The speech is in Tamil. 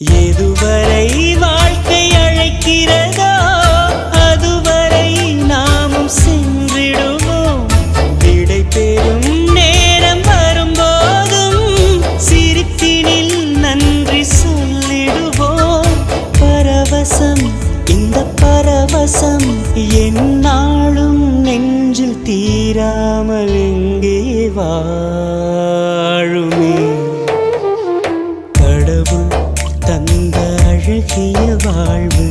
எதுவரை வாழ்க்கை அழைக்கிறதோ அதுவரை நாமும் சென்றிடுவோம். விடை பெறும் நேரம் வரும்போதும் சிரிப்பினில் நன்றி சொல்லிடுவோம். பரவசம், இந்த பரவசம் எந்நாளும் நெஞ்சில் தீராமல் எங்கே வாழுமே. கடவுள் தந்த அழகிய வாழ்வு